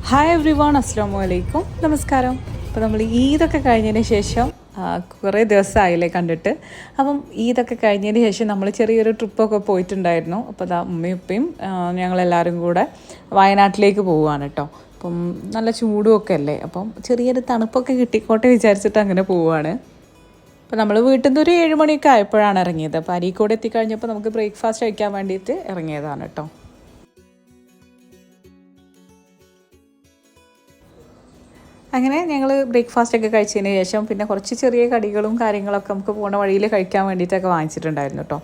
Hi every one, അസ്സാമു അലൈക്കും, നമസ്കാരം. അപ്പോൾ നമ്മൾ ഈദൊക്കെ കഴിഞ്ഞതിന് ശേഷം കുറേ ദിവസമായില്ലേ കണ്ടിട്ട്. അപ്പം ഈദൊക്കെ കഴിഞ്ഞതിന് ശേഷം നമ്മൾ ചെറിയൊരു ട്രിപ്പൊക്കെ പോയിട്ടുണ്ടായിരുന്നു. അപ്പോൾ അതാ ഉമ്മയും ഉപ്പയും ഞങ്ങളെല്ലാവരും കൂടെ വയനാട്ടിലേക്ക് പോവുകയാണ് കേട്ടോ. അപ്പം നല്ല ചൂടുമൊക്കെ അല്ലേ, അപ്പം ചെറിയൊരു തണുപ്പൊക്കെ കിട്ടിക്കോട്ടെ വിചാരിച്ചിട്ട് അങ്ങനെ പോവുകയാണ്. അപ്പോൾ നമ്മൾ വീട്ടിൽ നിന്ന് ഒരു 7 മണിയൊക്കെ ആയപ്പോഴാണ് ഇറങ്ങിയത്. അപ്പോൾ അരീക്കോട് എത്തിക്കഴിഞ്ഞപ്പോൾ നമുക്ക് ബ്രേക്ക്ഫാസ്റ്റ് കഴിക്കാൻ വേണ്ടിയിട്ട് ഇറങ്ങിയതാണ് കേട്ടോ. അങ്ങനെ ഞങ്ങൾ ബ്രേക്ക്ഫാസ്റ്റൊക്കെ കഴിച്ചതിന് ശേഷം പിന്നെ കുറച്ച് ചെറിയ കടികളും കാര്യങ്ങളൊക്കെ നമുക്ക് പോണ വഴിയിൽ കഴിക്കാൻ വേണ്ടിയിട്ടൊക്കെ വാങ്ങിച്ചിട്ടുണ്ടായിരുന്നു കേട്ടോ.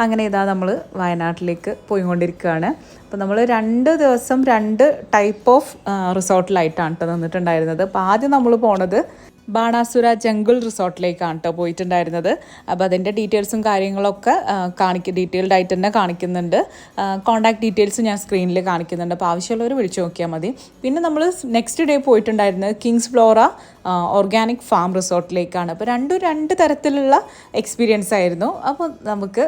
അങ്ങനെ ഇതാ നമ്മൾ വയനാട്ടിലേക്ക് പോയിക്കൊണ്ടിരിക്കുകയാണ്. അപ്പോൾ നമ്മൾ 2 ദിവസം 2 ടൈപ്പ് ഓഫ് റിസോർട്ടിലായിട്ടാണ് കേട്ടോ നിന്നിട്ടുണ്ടായിരുന്നത്. അപ്പോൾ ആദ്യം നമ്മൾ പോണത് ബാണാസുര ജംഗിൾ റിസോർട്ടിലേക്കാണ് കേട്ടോ പോയിട്ടുണ്ടായിരുന്നത്. അപ്പോൾ അതിൻ്റെ ഡീറ്റെയിൽസും കാര്യങ്ങളൊക്കെ ഡീറ്റെയിൽഡ് ആയിട്ട് തന്നെ കാണിക്കുന്നുണ്ട്. കോൺടാക്ട് ഡീറ്റെയിൽസ് ഞാൻ സ്ക്രീനിൽ കാണിക്കുന്നുണ്ട്. അപ്പോൾ ആവശ്യമുള്ളവർ വിളിച്ചു നോക്കിയാൽ മതി. പിന്നെ നമ്മൾ നെക്സ്റ്റ് ഡേ പോയിട്ടുണ്ടായിരുന്നത് കിങ്സ് ഫ്ലോറ ഓർഗാനിക് ഫാം റിസോർട്ടിലേക്കാണ്. അപ്പോൾ രണ്ട് തരത്തിലുള്ള എക്സ്പീരിയൻസ് ആയിരുന്നു. അപ്പോൾ നമുക്ക്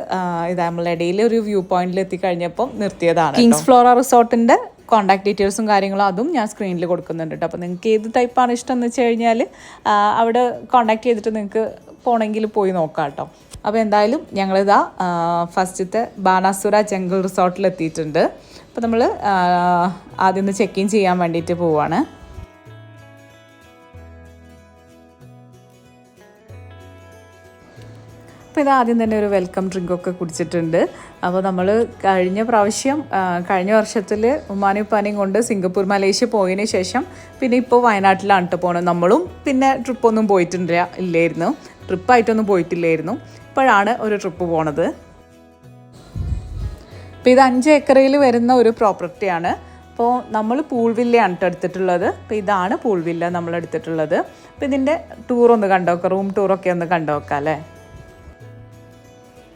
നമ്മളിടയിൽ ഒരു വ്യൂ പോയിന്റിൽ എത്തിക്കഴിഞ്ഞപ്പം നിർത്തിയതാണ്. കിങ്സ് ഫ്ലോറ റിസോർട്ടിൻ്റെ കോൺടാക്ട് ഡീറ്റെയിൽസും കാര്യങ്ങളും അതും ഞാൻ സ്ക്രീനിൽ കൊടുക്കുന്നുണ്ട് കേട്ടോ. അപ്പോൾ നിങ്ങൾക്ക് ഏത് ടൈപ്പാണ് ഇഷ്ടം എന്ന് വെച്ച് കഴിഞ്ഞാൽ അവിടെ കോൺടാക്ട് ചെയ്തിട്ട് നിങ്ങൾക്ക് പോകണമെങ്കിൽ പോയി നോക്കാം കേട്ടോ. അപ്പോൾ എന്തായാലും ഞങ്ങളിതാ ഫസ്റ്റത്തെ ബാണാസുര ജംഗിൾ റിസോർട്ടിൽ എത്തിയിട്ടുണ്ട്. അപ്പോൾ നമ്മൾ ആദ്യം ഒന്ന് ചെക്ക് ഇൻ ചെയ്യാൻ വേണ്ടിയിട്ട് പോവുകയാണ്. അപ്പോൾ ഇത് ആദ്യം തന്നെ ഒരു വെൽക്കം ഡ്രിങ്കൊക്കെ കുടിച്ചിട്ടുണ്ട്. അപ്പോൾ നമ്മൾ കഴിഞ്ഞ വർഷത്തിൽ ഉമ്മാനും ഉപ്പാനെയും കൊണ്ട് സിംഗപ്പൂർ മലേഷ്യ പോയതിന് ശേഷം പിന്നെ ഇപ്പോൾ വയനാട്ടിലാണ് കേട്ടോ പോകണം. നമ്മളും പിന്നെ ട്രിപ്പൊന്നും ട്രിപ്പായിട്ടൊന്നും പോയിട്ടില്ലായിരുന്നു. ഇപ്പോഴാണ് ഒരു ട്രിപ്പ് പോണത്. അപ്പോൾ ഇത് 5 ഏക്കറിൽ വരുന്ന ഒരു പ്രോപ്പർട്ടിയാണ്. അപ്പോൾ നമ്മൾ പൂൾ വില്ലയാണ് കേട്ടോ എടുത്തിട്ടുള്ളത്. അപ്പോൾ ഇതാണ് പൂൾ വില്ല നമ്മൾ എടുത്തിട്ടുള്ളത്. അപ്പോൾ ഇതിൻ്റെ ടൂറൊന്ന് കണ്ടുനോക്കാം, റൂം ടൂറൊക്കെ ഒന്ന് കണ്ടുനോക്കാം അല്ലേ.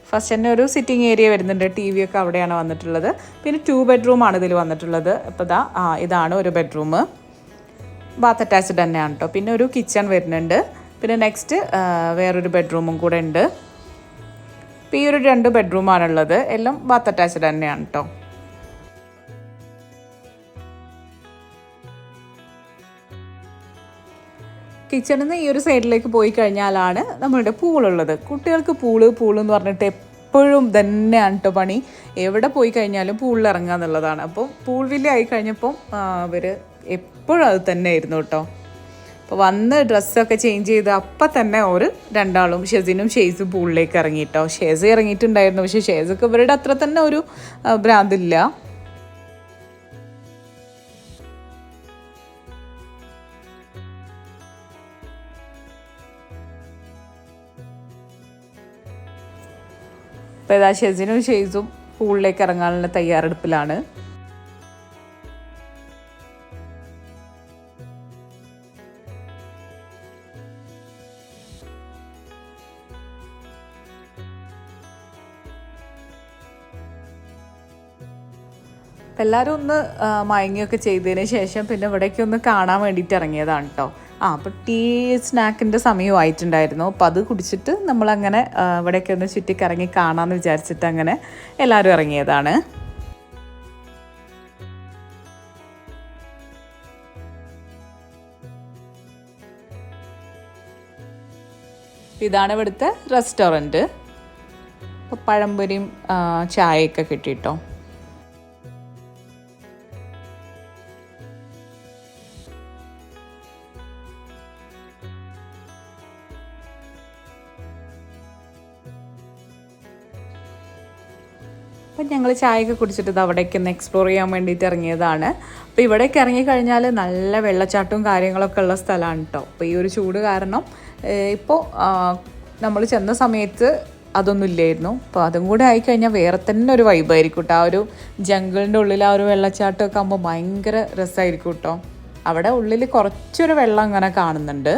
ഫസ്റ്റ് തന്നെ ഒരു സിറ്റിംഗ് ഏരിയ വരുന്നുണ്ട്. TV ഒക്കെ അവിടെയാണ് വന്നിട്ടുള്ളത്. പിന്നെ 2 ബെഡ്റൂമാണ് ഇതിൽ വന്നിട്ടുള്ളത്. അപ്പോൾ ഇതാണ് ഒരു ബെഡ്റൂം, ബാത്ത് അറ്റാച്ച്ഡ് തന്നെയാണ് കേട്ടോ. പിന്നെ ഒരു കിച്ചൺ വരുന്നുണ്ട്. പിന്നെ നെക്സ്റ്റ് വേറൊരു ബെഡ്റൂമും കൂടെ ഉണ്ട്. ഇപ്പോൾ ഈ ഒരു 2 ബെഡ്റൂമാണുള്ളത്. എല്ലാം ബാത്ത് അറ്റാച്ച്ഡ് തന്നെയാണ് കേട്ടോ. കിച്ചണിൽ നിന്ന് ഈ ഒരു സൈഡിലേക്ക് പോയി കഴിഞ്ഞാലാണ് നമ്മളുടെ പൂളുള്ളത്. കുട്ടികൾക്ക് പൂളെന്ന് പറഞ്ഞിട്ട് എപ്പോഴും തന്നെയാണ് കേട്ടോ പണി. എവിടെ പോയി കഴിഞ്ഞാലും പൂളിൽ ഇറങ്ങുക എന്നുള്ളതാണ്. അപ്പം പൂൾ വില്ല ആയി കഴിഞ്ഞപ്പം അവർ എപ്പോഴും അത് തന്നെ ആയിരുന്നു കേട്ടോ. അപ്പോൾ വന്ന് ഡ്രസ്സൊക്കെ ചേഞ്ച് ചെയ്ത് അപ്പം തന്നെ രണ്ടാളും ഷെസിനും ഷെയ്സും പൂളിലേക്ക് ഇറങ്ങി കേട്ടോ. ഷെസ് ഇറങ്ങിയിട്ടുണ്ടായിരുന്നു, പക്ഷേ ഷെയ്സൊക്കെ ഇവരുടെ അത്ര തന്നെ ഒരു ഭ്രാന്തില്ല. അപ്പോൾ ഏതാ ഷെസിനും ഷെയ്സും പൂളിലേക്ക് ഇറങ്ങാനുള്ള തയ്യാറെടുപ്പിലാണ്. അപ്പം എല്ലാവരും ഒന്ന് മയങ്ങിയൊക്കെ ചെയ്തതിന് ശേഷം പിന്നെ ഇവിടേക്ക് ഒന്ന് കാണാൻ വേണ്ടിയിട്ട് ഇറങ്ങിയതാണ് കേട്ടോ. അപ്പോൾ സ്നാക്കിൻ്റെ സമയമായിട്ടുണ്ടായിരുന്നു. അപ്പോൾ അത് കുടിച്ചിട്ട് നമ്മളങ്ങനെ ഇവിടേക്ക് ഒന്ന് ചുറ്റിക്കറങ്ങി കാണാമെന്ന് വിചാരിച്ചിട്ട് അങ്ങനെ എല്ലാവരും ഇറങ്ങിയതാണ്. ഇതാണ് ഇവിടുത്തെ റെസ്റ്റോറൻറ്റ്. അപ്പോൾ പഴംപൊരിയും ചായയൊക്കെ കിട്ടിട്ടോ. അപ്പം ഞങ്ങൾ ചായയൊക്കെ കുടിച്ചിട്ട് അവിടേക്ക് ഒന്ന് എക്സ്പ്ലോർ ചെയ്യാൻ വേണ്ടിയിട്ട് ഇറങ്ങിയതാണ്. അപ്പോൾ ഇവിടേക്ക് ഇറങ്ങിക്കഴിഞ്ഞാൽ നല്ല വെള്ളച്ചാട്ടവും കാര്യങ്ങളൊക്കെ ഉള്ള സ്ഥലമാണ് കേട്ടോ. അപ്പോൾ ഈ ഒരു ചൂട് കാരണം ഇപ്പോൾ നമ്മൾ ചെന്ന സമയത്ത് അതൊന്നും ഇല്ലായിരുന്നു. അപ്പോൾ അതും കൂടെ ആയിക്കഴിഞ്ഞാൽ വേറെ തന്നെ ഒരു വൈബായിരിക്കും കേട്ടോ. ആ ഒരു ജംഗിളിൻ്റെ ഉള്ളിൽ ആ ഒരു വെള്ളച്ചാട്ടമൊക്കെ ആകുമ്പോൾ ഭയങ്കര രസമായിരിക്കും കേട്ടോ. അവിടെ ഉള്ളിൽ കുറച്ചൊരു വെള്ളം അങ്ങനെ കാണുന്നുണ്ട്.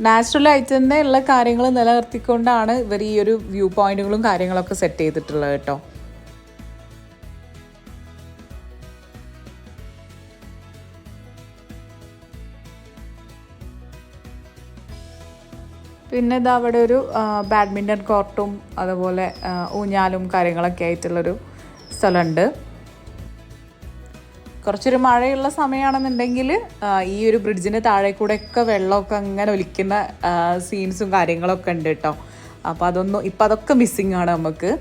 നാച്ചുറലായിട്ട് തന്നെ ഉള്ള കാര്യങ്ങൾ നിലനിർത്തിക്കൊണ്ടാണ് ഇവർ ഈ ഒരു വ്യൂ പോയിന്റുകളും കാര്യങ്ങളൊക്കെ സെറ്റ് ചെയ്തിട്ടുള്ളത് കേട്ടോ. പിന്നെ ഇതാ അവിടെ ഒരു ബാഡ്മിൻ്റൺ കോർട്ടും അതുപോലെ ഊഞ്ഞാലും കാര്യങ്ങളൊക്കെ ആയിട്ടുള്ളൊരു സ്ഥലമുണ്ട്. കുറച്ചൊരു മഴയുള്ള സമയമാണെന്നുണ്ടെങ്കിൽ ഈ ഒരു ബ്രിഡ്ജിന് താഴെ കൂടെയൊക്കെ വെള്ളമൊക്കെ അങ്ങനെ ഒലിക്കുന്ന സീൻസും കാര്യങ്ങളൊക്കെ ഉണ്ട് കേട്ടോ. അപ്പോൾ അതൊക്കെ മിസ്സിങ് ആണ് നമുക്ക്.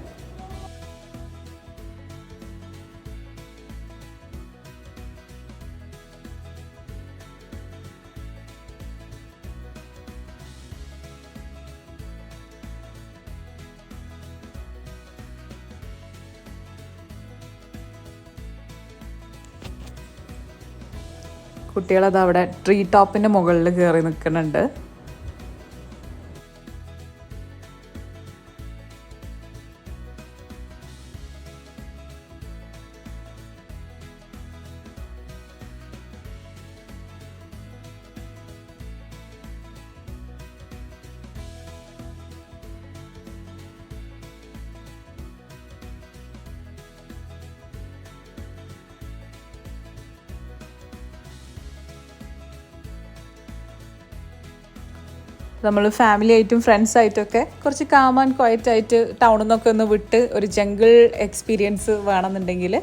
കുട്ടികളത് അവിടെ ട്രീ ടോപ്പിൻ്റെ മുകളിൽ കയറി നിൽക്കുന്നുണ്ട്. നമ്മൾ ഫാമിലി ആയിട്ടും ഫ്രണ്ട്സ് ആയിട്ടൊക്കെ കുറച്ച് കാം ആൻഡ് ക്വയറ്റ് ആയിട്ട് ടൗണിൽ നിന്നൊക്കെ ഒന്ന് വിട്ട് ഒരു ജംഗിൾ എക്സ്പീരിയൻസ് വേണമെന്നുണ്ടെങ്കിൽ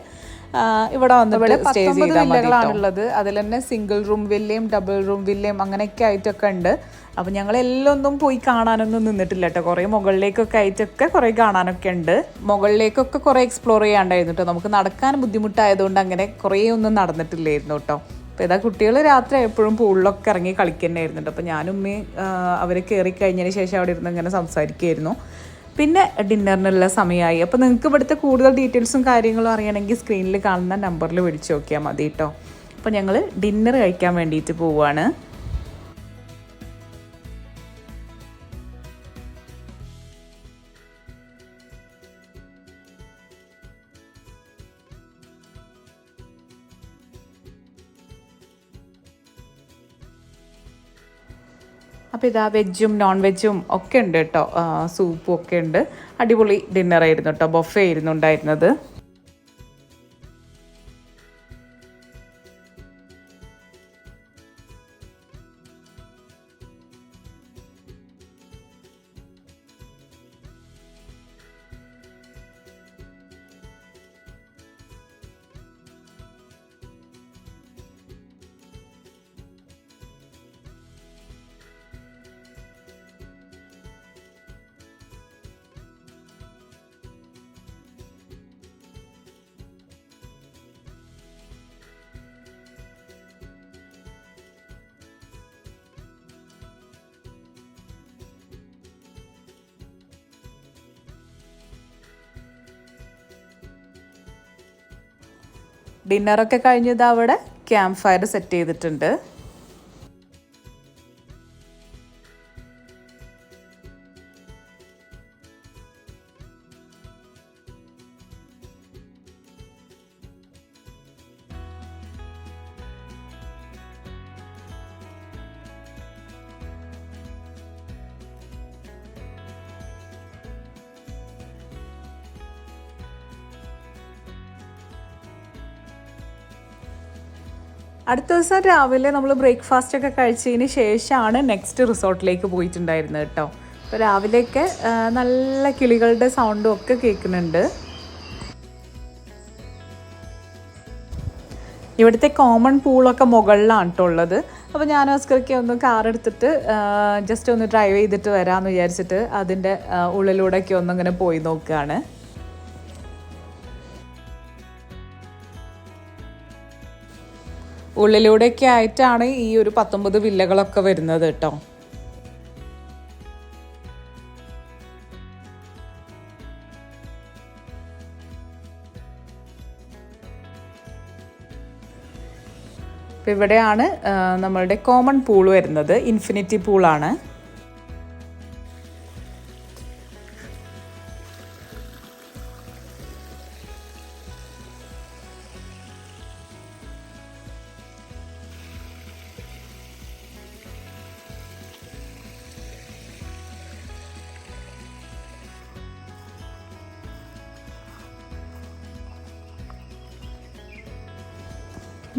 ഇവിടെ വന്നിട്ട് സ്റ്റേ വില്ലകളാണുള്ളത്. അതിൽ തന്നെ സിംഗിൾ റൂം വില്ലയും ഡബിൾ റൂം വില്ലയും അങ്ങനെയൊക്കെ ആയിട്ടൊക്കെ ഉണ്ട്. അപ്പോൾ ഞങ്ങളെല്ലാം ഒന്നും പോയി കാണാനൊന്നും നിന്നിട്ടില്ല കേട്ടോ. കുറേ മുകളിലേക്കൊക്കെ ആയിട്ടൊക്കെ കുറേ കാണാനൊക്കെ ഉണ്ട്. മുകളിലേക്കൊക്കെ കുറേ എക്സ്പ്ലോർ ചെയ്യാണ്ടായിരുന്നു കേട്ടോ. നമുക്ക് നടക്കാൻ ബുദ്ധിമുട്ടായതുകൊണ്ട് അങ്ങനെ കുറേ ഒന്നും നടന്നിട്ടില്ലായിരുന്നു കേട്ടോ. അപ്പോൾ ഇതാ കുട്ടികൾ രാത്രി എപ്പോഴും പൂളിലൊക്കെ ഇറങ്ങി കളിക്കുന്നതായിരുന്നു. അപ്പോൾ ഞാനും അവർ കയറി കഴിഞ്ഞതിന് ശേഷം അവിടെ ഇരുന്ന് ഇങ്ങനെ സംസാരിക്കുമായിരുന്നു. പിന്നെ ഡിന്നറിനുള്ള സമയമായി. അപ്പോൾ നിങ്ങൾക്ക് ഇവിടുത്തെ കൂടുതൽ ഡീറ്റെയിൽസും കാര്യങ്ങളും അറിയണമെങ്കിൽ സ്ക്രീനിൽ കാണുന്ന നമ്പറിൽ വിളിച്ച് നോക്കിയാൽ മതി കേട്ടോ. അപ്പോൾ ഞങ്ങൾ ഡിന്നർ കഴിക്കാൻ വേണ്ടിയിട്ട് പോവുകയാണ്. അപ്പോൾ ഇതാ വെജും നോൺ വെജും ഒക്കെ ഉണ്ട് കേട്ടോ. സൂപ്പും ഒക്കെ ഉണ്ട്. അടിപൊളി ഡിന്നറായിരുന്നു കേട്ടോ. ബൊഫേ ആയിരുന്നു ഉണ്ടായിരുന്നത്. ഡിന്നറൊക്കെ കഴിഞ്ഞത് അവിടെ ക്യാമ്പ് ഫയർ സെറ്റ് ചെയ്തിട്ടുണ്ട്. അടുത്ത ദിവസം രാവിലെ നമ്മൾ ബ്രേക്ക്ഫാസ്റ്റ് ഒക്കെ കഴിച്ചതിന് ശേഷമാണ് നെക്സ്റ്റ് റിസോർട്ടിലേക്ക് പോയിട്ടുണ്ടായിരുന്നത് കേട്ടോ. അപ്പോൾ രാവിലെയൊക്കെ നല്ല കിളികളുടെ സൗണ്ടും ഒക്കെ കേൾക്കുന്നുണ്ട്. ഇവിടുത്തെ കോമൺ പൂളൊക്കെ മുകളിലാണ് കേട്ടോ ഉള്ളത്. അപ്പോൾ ഞാൻ ഓസ്കർക്ക് ഒന്ന് കാർ എടുത്തിട്ട് ജസ്റ്റ് ഒന്ന് ഡ്രൈവ് ചെയ്തിട്ട് വരാമെന്ന് വിചാരിച്ചിട്ട് അതിൻ്റെ ഉള്ളിലൂടെയൊക്കെ ഒന്നിങ്ങനെ പോയി നോക്കുകയാണ്. ഉള്ളിലൂടെയൊക്കെ ആയിട്ടാണ് ഈ ഒരു 19 വില്ലകളൊക്കെ വരുന്നത് കേട്ടോ. അപ്പോൾ ഇവിടെയാണ് നമ്മളുടെ കോമൺ പൂൾ വരുന്നത്. ഇൻഫിനിറ്റി പൂളാണ്.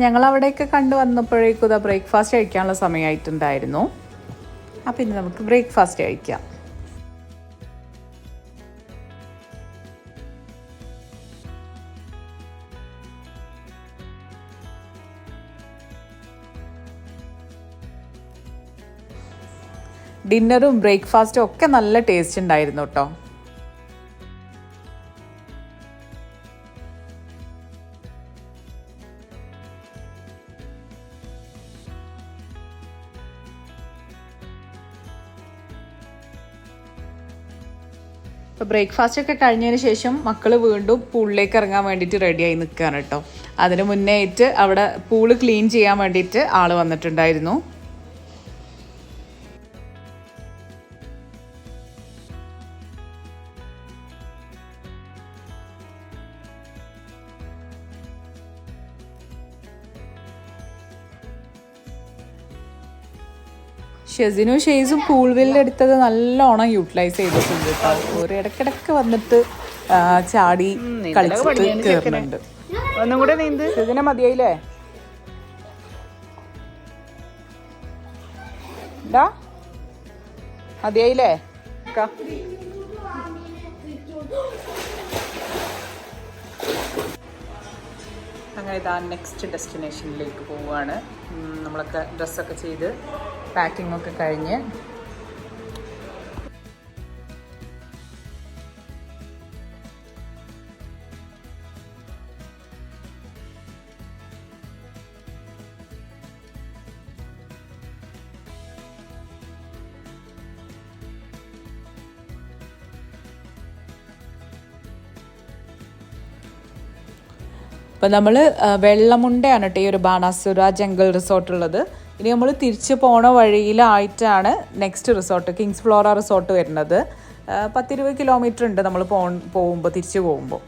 ഞങ്ങളവിടെയൊക്കെ കണ്ടു വന്നപ്പോഴേക്കും ഇതാ ബ്രേക്ക്ഫാസ്റ്റ് കഴിക്കാനുള്ള സമയമായിട്ടുണ്ടായിരുന്നു. അപ്പോൾ ഇനി നമുക്ക് ബ്രേക്ക്ഫാസ്റ്റ് കഴിക്കാം. ഡിന്നറും ബ്രേക്ക്ഫാസ്റ്റും ഒക്കെ നല്ല ടേസ്റ്റ് ഉണ്ടായിരുന്നു കേട്ടോ. ഇപ്പോൾ ബ്രേക്ക്ഫാസ്റ്റ് ഒക്കെ കഴിഞ്ഞതിന് ശേഷം മക്കൾ വീണ്ടും പൂളിലേക്ക് ഇറങ്ങാൻ വേണ്ടിയിട്ട് റെഡിയായി നിൽക്കുകയാണ് കേട്ടോ. അതിന് മുന്നേ ആയിട്ട് അവിടെ പൂള് ക്ലീൻ ചെയ്യാൻ വേണ്ടിയിട്ട് ആൾ വന്നിട്ടുണ്ടായിരുന്നു. ഷെസിനും ഷെയ്സും പൂൾ വില്ലെടുത്തത് നല്ലോണം യൂട്ടിലൈസ് ചെയ്തിട്ടുണ്ട് കേട്ടോ. ഒരു ഇടയ്ക്കിടയ്ക്ക് വന്നിട്ട് ചാടി കളിച്ചിട്ട് കയറുന്നുണ്ട്. ഒന്നും കൂടെ നീന്ത്. ഷെസിനെ മതിയായില്ലേ? എന്താ മതിയായില്ലേ? അങ്ങനെ ഇതാ നെക്സ്റ്റ് ഡെസ്റ്റിനേഷനിലേക്ക് പോവുകയാണ്. നമ്മളൊക്കെ ഡ്രസ്സൊക്കെ ചെയ്ത് പാക്കിംഗ് ഒക്കെ കഴിഞ്ഞ് അപ്പം നമ്മൾ വെള്ളമുണ്ടയാണ് കേട്ടോ ഈ ഒരു ബാണാസുര ജംഗിൾ റിസോർട്ട് ഉള്ളത്. ഇനി നമ്മൾ തിരിച്ച് പോണ വഴിയിലായിട്ടാണ് next resort kings flora resort വരുന്നത്. 10-20 കിലോമീറ്റർ ഉണ്ട് നമ്മൾ പോകുമ്പോൾ തിരിച്ച് പോകുമ്പോൾ.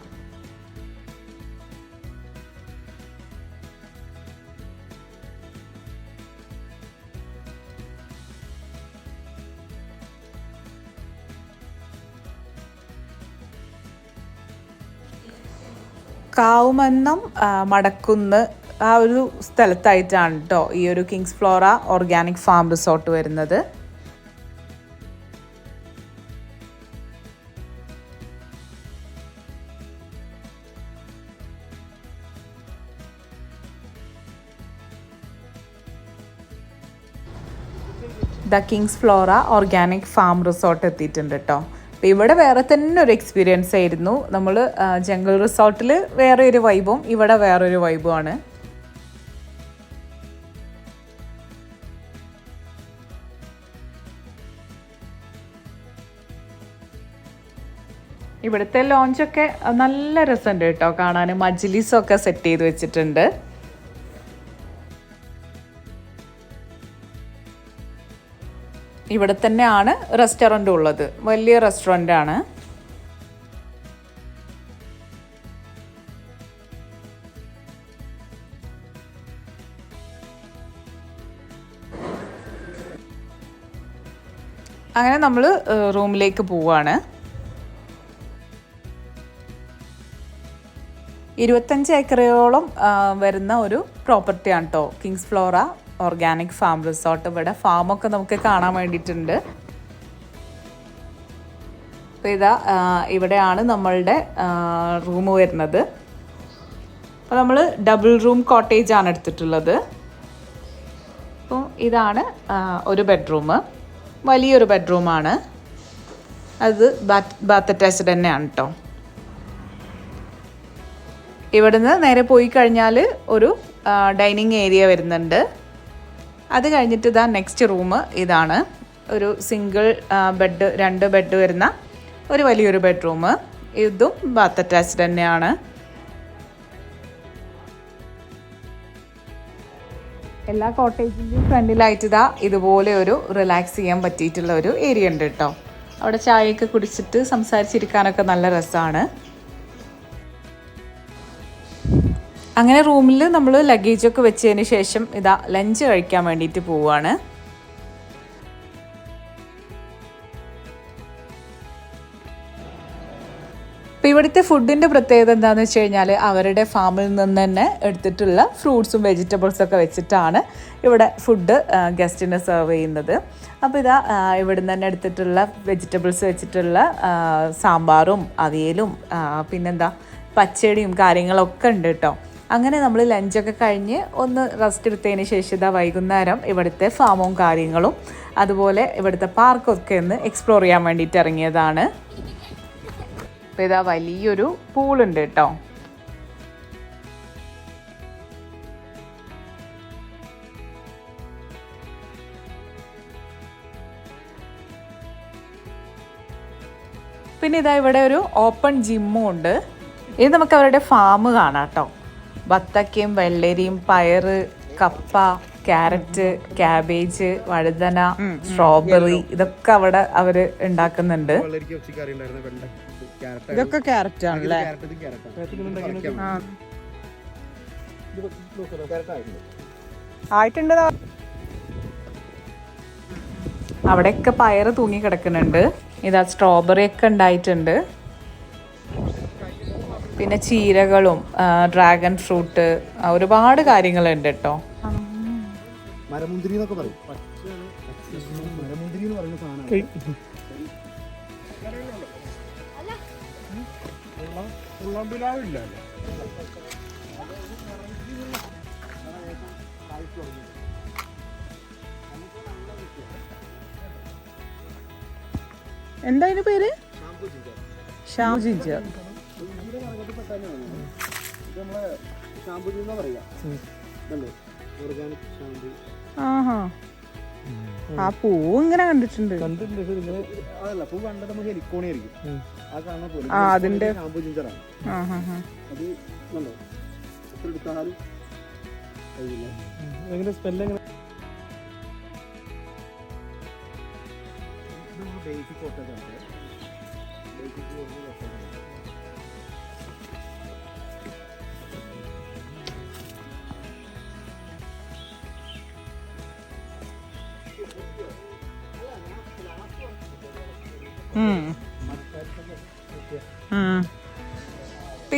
കാവുമന്നം മടക്കുന്ന് ആ ഒരു സ്ഥലത്തായിട്ടാണ് കേട്ടോ ഈ ഒരു kings flora organic farm resort വരുന്നത്. The kings flora organic farm resort എത്തിയിട്ടുണ്ട് കേട്ടോ. അപ്പോൾ ഇവിടെ വേറെ തന്നെ ഒരു എക്സ്പീരിയൻസ് ആയിരുന്നു. നമ്മൾ ജംഗിൾ റിസോർട്ടിൽ വേറെ ഒരു വൈബും ഇവിടെ വേറൊരു വൈബുമാണ്. ഇവിടുത്തെ ലോഞ്ചൊക്കെ നല്ല രസമുണ്ട് കേട്ടോ കാണാൻ. മജ്ലിസൊക്കെ സെറ്റ് ചെയ്ത് വെച്ചിട്ടുണ്ട്. ഇവിടെ തന്നെയാണ് റെസ്റ്റോറൻറ്റ് ഉള്ളത്. വലിയ റെസ്റ്റോറൻ്റ് ആണ്. അങ്ങനെ നമ്മൾ റൂമിലേക്ക് പോവാണ്. 25 ഏക്കറോളം വരുന്ന ഒരു പ്രോപ്പർട്ടിയാണ് കേട്ടോ Kings flora organic farm resort. ഇവിടെ ഫാമൊക്കെ നമുക്ക് കാണാൻ വേണ്ടിയിട്ടുണ്ട്. അപ്പോൾ ഇതാ ഇവിടെയാണ് നമ്മളുടെ റൂം വരുന്നത്. അപ്പോൾ നമ്മൾ ഡബിൾ റൂം കോട്ടേജ് ആണ് എടുത്തിട്ടുള്ളത്. അപ്പോൾ ഇതാണ് ഒരു ബെഡ്റൂം, വലിയൊരു ബെഡ്റൂമാണ്. അത് ബാത്ത് അറ്റാച്ച്ഡ് തന്നെയാണ് കേട്ടോ. ഇവിടുന്ന് നേരെ പോയി കഴിഞ്ഞാൽ ഒരു ഡൈനിങ് ഏരിയ വരുന്നുണ്ട്. അത് കഴിഞ്ഞിട്ട് ഇതാ നെക്സ്റ്റ് റൂം ഇതാണ്. ഒരു സിംഗിൾ ബെഡ്, 2 ബെഡ് വരുന്ന ഒരു വലിയൊരു ബെഡ്റൂം. ഇതും ബാത്ത് അറ്റാച്ച്ഡ് തന്നെയാണ്. എല്ലാ കോട്ടേജിൻ്റെയും ഫ്രണ്ടിലായിട്ട് ഇതാ ഇതുപോലെ ഒരു റിലാക്സ് ചെയ്യാൻ പറ്റിയിട്ടുള്ള ഒരു ഏരിയ ഉണ്ട് കേട്ടോ. അവിടെ ചായയൊക്കെ കുടിച്ചിട്ട് സംസാരിച്ചിരിക്കാനൊക്കെ നല്ല രസമാണ്. അങ്ങനെ റൂമിൽ നമ്മൾ ലഗേജൊക്കെ വെച്ചതിന് ശേഷം ഇതാ ലഞ്ച് കഴിക്കാൻ വേണ്ടിയിട്ട് പോവുകയാണ്. അപ്പോൾ ഇവിടുത്തെ ഫുഡിൻ്റെ പ്രത്യേകത എന്താണെന്ന് വെച്ച് കഴിഞ്ഞാൽ അവരുടെ ഫാമിൽ നിന്ന് തന്നെ എടുത്തിട്ടുള്ള ഫ്രൂട്ട്സും വെജിറ്റബിൾസൊക്കെ വെച്ചിട്ടാണ് ഇവിടെ ഫുഡ് ഗസ്റ്റിന് സെർവ് ചെയ്യുന്നത്. അപ്പോൾ ഇതാ ഇവിടെ നിന്ന് തന്നെ എടുത്തിട്ടുള്ള വെജിറ്റബിൾസ് വെച്ചിട്ടുള്ള സാമ്പാറും അവിയലും പിന്നെന്താ പച്ചടിയും കാര്യങ്ങളൊക്കെ ഉണ്ട് കേട്ടോ. അങ്ങനെ നമ്മൾ ലഞ്ചൊക്കെ കഴിഞ്ഞ് ഒന്ന് റെസ്റ്റ് എടുത്തതിന് ശേഷം ഇതാ വൈകുന്നേരം ഇവിടുത്തെ ഫാമും കാര്യങ്ങളും അതുപോലെ ഇവിടുത്തെ പാർക്കൊക്കെ ഒന്ന് എക്സ്പ്ലോർ ചെയ്യാൻ വേണ്ടിയിട്ട് ഇറങ്ങിയതാണ്. അപ്പോൾ ഇതാ വലിയൊരു പൂളുണ്ട് കേട്ടോ. പിന്നെ ഇതാ ഇവിടെ ഒരു ഓപ്പൺ ജിമ്മും ഉണ്ട്. ഇത് നമുക്ക് അവരുടെ ഫാം കാണാം കേട്ടോ. ബത്തക്കയും വെള്ളരിയും പയറ്, കപ്പ, ക്യാരറ്റ്, ക്യാബേജ്, വഴുതന, സ്ട്രോബെറി ഇതൊക്കെ അവിടെ അവര് ഉണ്ടാക്കുന്നുണ്ട്. ഇതൊക്കെ ക്യാരറ്റ് ആണല്ലേ? ആയിട്ടുണ്ട്. അവിടെയൊക്കെ പയറ് തൂങ്ങി കിടക്കുന്നുണ്ട്. ഇതാ സ്ട്രോബെറി ഒക്കെ ഉണ്ടായിട്ടുണ്ട്. പിന്നെ ചീരകളും ഡ്രാഗൺ ഫ്രൂട്ട് ഒരുപാട് കാര്യങ്ങളുണ്ട് കേട്ടോ. മരമുന്തിരി എന്നൊക്കെ പറയും. മരമുന്തിരി എന്ന് പറയുന്ന സാധനം എന്താ അതിന്റെ പേര്? Shampoo ginger. ആഹാ, ആ പൂവ് ഇങ്ങനെ കണ്ടിട്ടുണ്ട്. അതല്ല, പൂ കണ്ടത് നമുക്ക് ഹെലിക്കോണി ആയിരിക്കും. ആ കാണുന്ന പോലെ അതിന്റെ ഷാമ്പു ജിഞ്ചറാണ്. അത് എത്ര എടുത്താലും എങ്ങനെ സ്മെല്ല് എങ്ങനെ ബേസിക് ഓട്ടൊക്കെ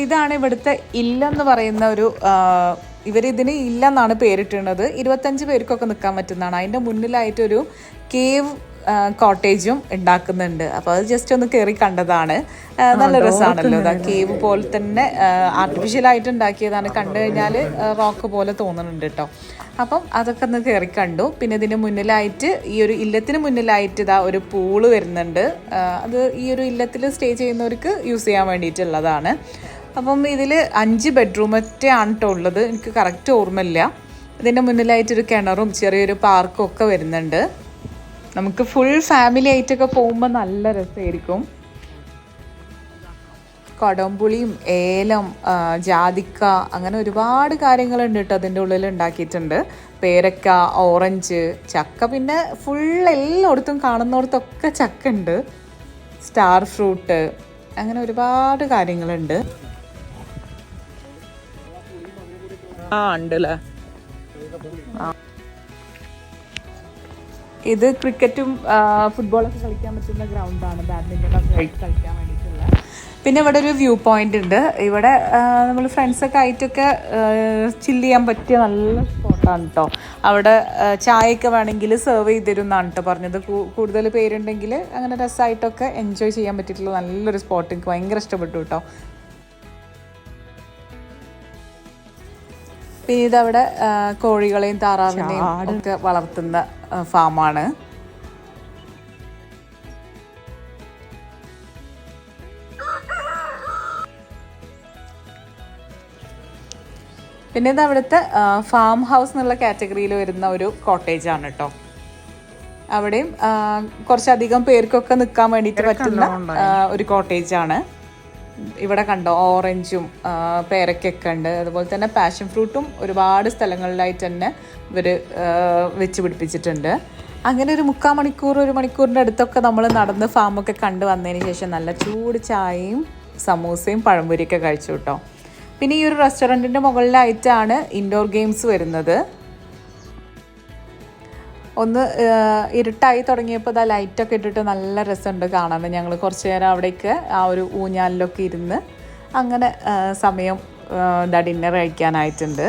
ഇതാണ് ഇവിടുത്തെ ഇല്ലെന്ന് പറയുന്ന ഒരു ഇവരിതിന് ഇല്ലെന്നാണ് പേരിട്ടുള്ളത്. 25 പേർക്കൊക്കെ നിൽക്കാൻ പറ്റുന്നതാണ്. അതിൻ്റെ മുന്നിലായിട്ടൊരു കേവ് കോട്ടേജും ഉണ്ടാക്കുന്നുണ്ട്. അപ്പോൾ അത് ജസ്റ്റ് ഒന്ന് കയറി കണ്ടതാണ്. നല്ല രസമാണല്ലോ. അതാ കേവ് പോലെ തന്നെ ആർട്ടിഫിഷ്യലായിട്ട് ഉണ്ടാക്കിയതാണ്. കണ്ടു കഴിഞ്ഞാൽ റോക്ക് പോലെ തോന്നുന്നുണ്ട് കേട്ടോ. അപ്പം അതൊക്കെ ഒന്ന് കയറി കണ്ടു. പിന്നെ ഇതിന് മുന്നിലായിട്ട് ഈ ഒരു ഇല്ലത്തിന് മുന്നിലായിട്ട് ഇതാ ഒരു പൂള് വരുന്നുണ്ട്. അത് ഈ ഒരു ഇല്ലത്തിൽ സ്റ്റേ ചെയ്യുന്നവർക്ക് യൂസ് ചെയ്യാൻ വേണ്ടിയിട്ടുള്ളതാണ്. അപ്പം ഇതിൽ 5 ബെഡ്റൂമൊക്കെ ആണ് കേട്ടോ ഉള്ളത്. എനിക്ക് കറക്റ്റ് ഓർമ്മയില്ല. ഇതിൻ്റെ മുന്നിലായിട്ടൊരു കിണറും ചെറിയൊരു പാർക്കും ഒക്കെ വരുന്നുണ്ട്. നമുക്ക് ഫുൾ ഫാമിലി ആയിട്ടൊക്കെ പോകുമ്പോൾ നല്ല രസമായിരിക്കും. കൊടംപുളിയും ഏലം, ജാതിക്ക, അങ്ങനെ ഒരുപാട് കാര്യങ്ങളുണ്ട് കേട്ടോ അതിൻ്റെ ഉള്ളിൽ ഉണ്ടാക്കിയിട്ടുണ്ട്. പേരക്ക, ഓറഞ്ച്, ചക്ക, പിന്നെ ഫുൾ എല്ലായിടത്തും കാണുന്നിടത്തൊക്കെ ചക്ക ഉണ്ട്. സ്റ്റാർ ഫ്രൂട്ട്, അങ്ങനെ ഒരുപാട് കാര്യങ്ങളുണ്ട്. ഉണ്ടല്ലേ. ഇത് ക്രിക്കറ്റും ഫുട്ബോളൊക്കെ കളിക്കാൻ പറ്റുന്ന ഗ്രൗണ്ടാണ്. ബാഡ്മിൻ്റണൊക്കെ കളിക്കാൻ വേണ്ടിയിട്ടുള്ള. പിന്നെ ഇവിടെ ഒരു വ്യൂ പോയിന്റ് ഉണ്ട്. ഇവിടെ നമ്മൾ ഫ്രണ്ട്സൊക്കെ ആയിട്ടൊക്കെ ചില്ല് ചെയ്യാൻ പറ്റിയ നല്ല സ്പോട്ടാണ് കേട്ടോ. അവിടെ ചായയൊക്കെ വേണമെങ്കിൽ സെർവ് ചെയ്തിരുന്നാണ് കേട്ടോ പറഞ്ഞത്. കൂടുതൽ പേരുണ്ടെങ്കിൽ അങ്ങനെ രസമായിട്ടൊക്കെ എൻജോയ് ചെയ്യാൻ പറ്റിയിട്ടുള്ള നല്ലൊരു സ്പോട്ട്. എനിക്ക് ഭയങ്കര ഇഷ്ടപ്പെട്ടു കേട്ടോ. പിന്നെ ഇതവിടെ കോഴികളെയും താറാവിനെയും ഒക്കെ വളർത്തുന്ന ഫാമാണ്. പിന്നെ ഇത് അവിടുത്തെ ഫാം ഹൗസ് എന്നുള്ള കാറ്റഗറിയിൽ വരുന്ന ഒരു കോട്ടേജാണ് കേട്ടോ. അവിടെയും കുറച്ചധികം പേർക്കൊക്കെ നിൽക്കാൻ വേണ്ടിയിട്ട് പറ്റുന്ന ഒരു കോട്ടേജാണ്. ഇവിടെ കണ്ടോ ഓറഞ്ചും പേരക്കൊക്കെ ഉണ്ട്. അതുപോലെ തന്നെ പാഷൻ ഫ്രൂട്ടും ഒരുപാട് സ്ഥലങ്ങളിലായിട്ട് തന്നെ ഇവർ വെച്ച് പിടിപ്പിച്ചിട്ടുണ്ട്. അങ്ങനെ ഒരു 3/4 മണിക്കൂർ 1 മണിക്കൂറിൻ്റെ അടുത്തൊക്കെ നമ്മൾ നടന്ന് ഫാമൊക്കെ കണ്ടു വന്നതിന് ശേഷം നല്ല ചൂട് ചായയും സമൂസയും പഴംപൊരിയൊക്കെ കഴിച്ചു കേട്ടോ. പിന്നെ ഈ ഒരു റെസ്റ്റോറൻറ്റിൻ്റെ മുകളിലായിട്ടാണ് ഇൻഡോർ ഗെയിംസ് വരുന്നത്. ഒന്ന് ഇരുട്ടായി തുടങ്ങിയപ്പോൾ ഇതാ ലൈറ്റൊക്കെ ഇട്ടിട്ട് നല്ല രസമുണ്ട് കാണാൻ. ഞങ്ങൾ കുറച്ച് നേരം അവിടേക്ക് ആ ഒരു ഊഞ്ഞാലിലൊക്കെ ഇരുന്ന് അങ്ങനെ സമയം ഇതാ ഡിന്നർ കഴിക്കാനായിട്ടുണ്ട്.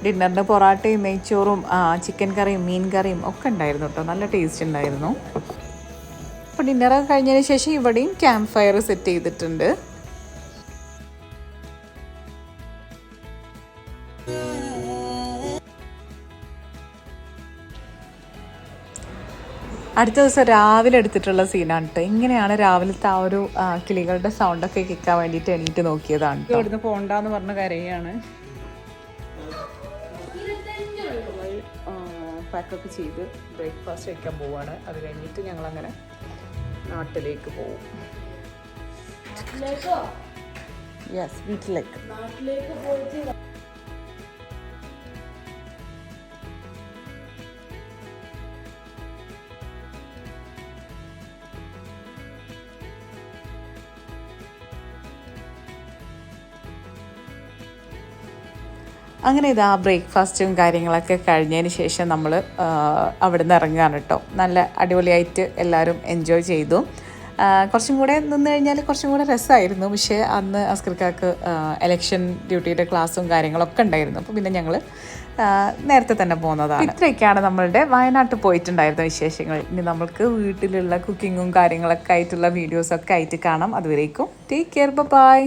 ഡിന്നറിൻ്റെ പൊറാട്ടയും നെയ്ച്ചോറും ചിക്കൻ കറിയും മീൻ കറിയും ഒക്കെ ഉണ്ടായിരുന്നു കേട്ടോ. നല്ല ടേസ്റ്റ് ഉണ്ടായിരുന്നു. അപ്പോൾ ഡിന്നറൊക്കെ കഴിഞ്ഞതിന് ശേഷം ഇവിടെയും ക്യാമ്പ് ഫയർ സെറ്റ് ചെയ്തിട്ടുണ്ട്. അടുത്ത ദിവസം രാവിലെ എടുത്തിട്ടുള്ള സീനാണ് കേട്ടോ. ഇങ്ങനെയാണ് രാവിലത്തെ ആ ഒരു കിളികളുടെ സൗണ്ടൊക്കെ കേൾക്കാൻ വേണ്ടിയിട്ട് എണീറ്റ് നോക്കിയതാണ്. ഇവിടുന്ന് പോണ്ടെന്ന് പറഞ്ഞ കരയാണ്. പാക്കൊക്കെ ചെയ്ത് ബ്രേക്ക്ഫാസ്റ്റ് കഴിക്കാൻ പോവാണ്. അത് കഴിഞ്ഞിട്ട് ഞങ്ങളങ്ങനെ നാട്ടിലേക്ക് പോവും. യെസ്, വീട്ടിലേക്ക്. അങ്ങനെ ഇതാ ബ്രേക്ക്ഫാസ്റ്റും കാര്യങ്ങളൊക്കെ കഴിഞ്ഞതിന് ശേഷം നമ്മൾ അവിടെ നിന്ന് ഇറങ്ങുകയാണ് കേട്ടോ. നല്ല അടിപൊളിയായിട്ട് എല്ലാവരും എൻജോയ് ചെയ്തു. കുറച്ചും കൂടെ നിന്ന് കഴിഞ്ഞാൽ കുറച്ചും കൂടെ രസമായിരുന്നു. പക്ഷേ അന്ന് അസ്കർക്കാക്ക് എലക്ഷൻ ഡ്യൂട്ടിയുടെ ക്ലാസ്സും കാര്യങ്ങളൊക്കെ ഉണ്ടായിരുന്നു. അപ്പോൾ പിന്നെ ഞങ്ങൾ നേരത്തെ തന്നെ പോകുന്നതാണ്. ഇത്രയൊക്കെയാണ് നമ്മളുടെ വയനാട്ടിൽ പോയിട്ടുണ്ടായിരുന്ന വിശേഷങ്ങൾ. ഇനി നമ്മൾക്ക് വീട്ടിലുള്ള കുക്കിങ്ങും കാര്യങ്ങളൊക്കെ ആയിട്ടുള്ള വീഡിയോസൊക്കെ ആയിട്ട് കാണാം. അതുവരേക്കും ടേക്ക് കെയർ, ബൈ.